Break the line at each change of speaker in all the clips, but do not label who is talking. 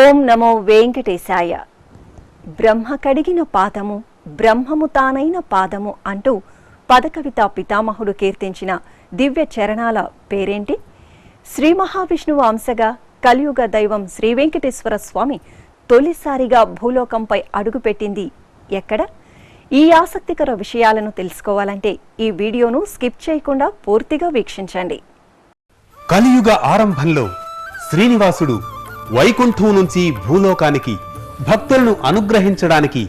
ఓం నమో వెంకటేశాయ. బ్రహ్మ కడిగిన పాదము, బ్రహ్మము తానైన పాదము అంటూ పదకవిత పితామహుడు కీర్తించిన దివ్య చరణాల పేరేంటి? శ్రీ మహావిష్ణువు అంశగా కలియుగ దైవం శ్రీ వెంకటేశ్వర స్వామి తొలిసారిగా భూలోకంపై అడుగుపెట్టింది ఎక్కడ? ఈ ఆసక్తికర విషయాలను తెలుసుకోవాలంటే ఈ వీడియోను స్కిప్ చేయకుండా పూర్తిగా వీక్షించండి.
కలియుగ ఆరంభంలో శ్రీనివాసుడు వైకుంఠం నుంచి భూలోకానికి భక్తులను అనుగ్రహించడానికి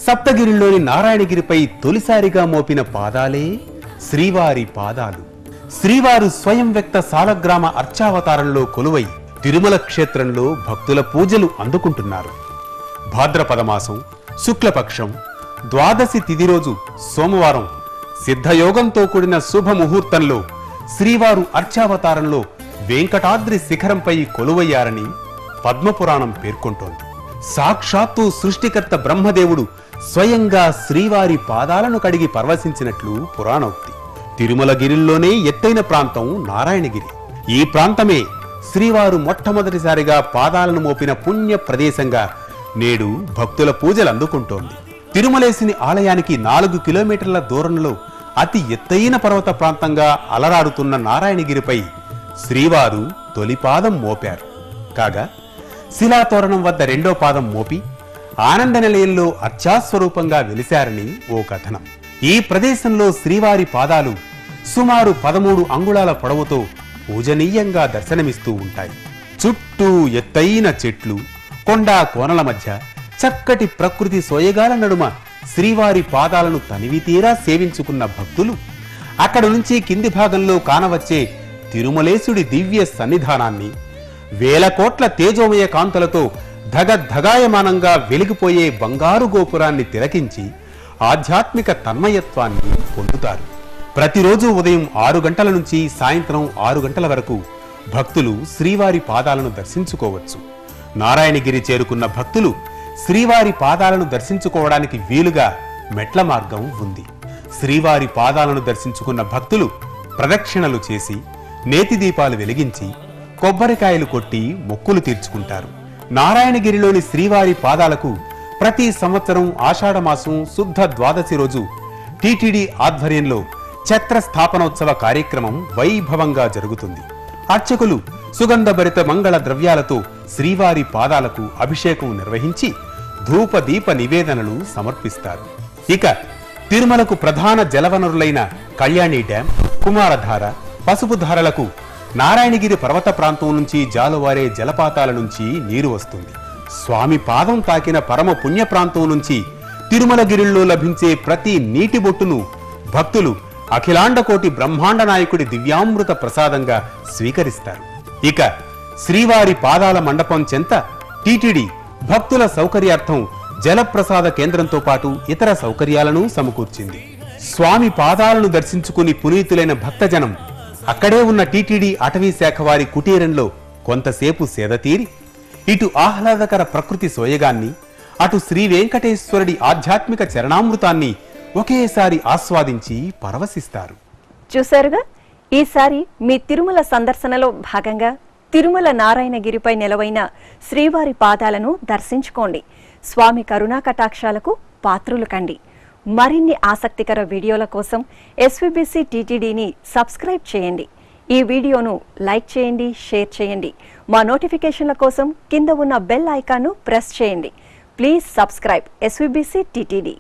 సప్తగిరిలోని నారాయణగిరిపై తొలిసారిగా మోపిన పాదాలే శ్రీవారి పాదాలు. శ్రీవారు స్వయం వ్యక్త సాలగ్రామ అర్చావతారంలో కొలువై తిరుమల క్షేత్రంలో భక్తుల పూజలు అందుకుంటున్నారు. భాద్రపద మాసం శుక్లపక్షం ద్వాదశి తిథి రోజు సోమవారం సిద్ధయోగంతో కూడిన శుభముహూర్తంలో శ్రీవారు అర్చావతారంలో వెంకటాద్రి శిఖరంపై కొలువయ్యారని పద్మపురాణం పేర్కొంటోంది. సాక్షాత్తు సృష్టికర్త బ్రహ్మదేవుడు స్వయంగా శ్రీవారి పాదాలను కడిగి పరవశించినట్లు పురాణోక్తి. తిరుమలగిరిలోనే ఎత్తైన ప్రాంతం నారాయణగిరి. ఈ ప్రాంతమే శ్రీవారు మొట్టమొదటిసారిగా పాదాలను మోపిన పుణ్య ప్రదేశంగా నేడు భక్తుల పూజలు అందుకుంటోంది. తిరుమలేశుని ఆలయానికి 4 కిలోమీటర్ల దూరంలో అతి ఎత్తైన పర్వత ప్రాంతంగా అలరాడుతున్న నారాయణగిరిపై శ్రీవారు తొలి పాదం మోపారు. కాగా శిలాతోరణం వద్ద రెండో పాదం మోపి ఆనంద నిలయంలో అర్చాస్వరూపంగా వెలిశారని ఓ కథనం. ఈ ప్రదేశంలో శ్రీవారి పాదాలు సుమారు 13 అంగుళాల పొడవుతో పూజనీయంగా దర్శనమిస్తూ ఉంటాయి. చుట్టూ ఎత్తైన చెట్లు, కొండా కోనల మధ్య చక్కటి ప్రకృతి సోయగాల నడుమ శ్రీవారి పాదాలను తనివితీరా సేవించుకున్న భక్తులు అక్కడి నుంచి కింది భాగంలో కానవచ్చే తిరుమలేశుడి దివ్య సన్నిధానాన్ని, వేల కోట్ల తేజోమయ కాంతులతో ధగధగాయమానంగా వెలిగిపోయే బంగారు గోపురాన్ని తిలకించి ఆధ్యాత్మిక తన్మయత్వాన్ని పొందుతారు. ప్రతిరోజు ఉదయం 6 గంటల నుంచి సాయంత్రం 6 గంటల వరకు భక్తులు శ్రీవారి పాదాలను దర్శించుకోవచ్చు. నారాయణగిరి చేరుకున్న భక్తులు శ్రీవారి పాదాలను దర్శించుకోవడానికి వీలుగా మెట్ల మార్గం ఉంది. శ్రీవారి పాదాలను దర్శించుకున్న భక్తులు ప్రదక్షిణలు చేసి నేతి దీపాలు వెలిగించి కొబ్బరికాయలు కొట్టి మొక్కులు తీర్చుకుంటారు. నారాయణగిరిలోని శ్రీవారి పాదాలకు ప్రతి సంవత్సరం ఆషాఢమాసం శుద్ధ ద్వాదశి రోజు టీటీడీ ఆధ్వర్యంలో ఛత్ర స్థాపనోత్సవ కార్యక్రమం వైభవంగా జరుగుతుంది. అర్చకులు సుగంధభరిత మంగళ ద్రవ్యాలతో శ్రీవారి పాదాలకు అభిషేకం నిర్వహించి ధూప దీప నివేదనలు సమర్పిస్తారు. ఇక తిరుమలకు ప్రధాన జలవనరులైన కళ్యాణి డ్యాం, కుమారధార, పసుపు ధారలకు నారాయణగిరి పర్వత ప్రాంతం నుంచి జాలువారే జలపాతాల నుంచి నీరు వస్తుంది. స్వామి పాదం తాకిన పరమ పుణ్య ప్రాంతం నుంచి తిరుమలగిరిలో లభించే ప్రతి నీటి బొట్టును భక్తులు అఖిలాండకోటి బ్రహ్మాండ నాయకుడి దివ్యామృత ప్రసాదంగా స్వీకరిస్తారు. ఇక శ్రీవారి పాదాల మండపం చెంత టీటీడీ భక్తుల సౌకర్యార్థం జలప్రసాద కేంద్రంతో పాటు ఇతర సౌకర్యాలను సమకూర్చింది. స్వామి పాదాలను దర్శించుకుని పునీతులైన భక్తజనం అక్కడే ఉన్న టీటీడీ అటవీ శాఖ వారి కుటీరంలో కొంతసేపు సేదతీరి ఇటు ఆహ్లాదకర ప్రకృతి సోయగాన్ని, అటు శ్రీ వెంకటేశ్వరుడి ఆధ్యాత్మిక చరణామృతాన్ని ఒకేసారి ఆస్వాదించి పరవశిస్తారు.
చూశారుగా, ఈసారి మీ తిరుమల సందర్శనలో భాగంగా తిరుమల నారాయణగిరిపై నెలవైన శ్రీవారి పాదాలను దర్శించుకోండి. స్వామి కరుణా కటాక్షాలకు పాత్రులు కండి. మరిన్ని ఆసక్తికర వీడియోల కోసం ఎస్వీబీసీ టీటీడీని సబ్స్క్రైబ్ చేయండి. ఈ వీడియోను లైక్ చేయండి, షేర్ చేయండి. మా నోటిఫికేషన్ల కోసం కింద ఉన్న బెల్ ఐకాన్ను ప్రెస్ చేయండి. Please subscribe SVBC TTD.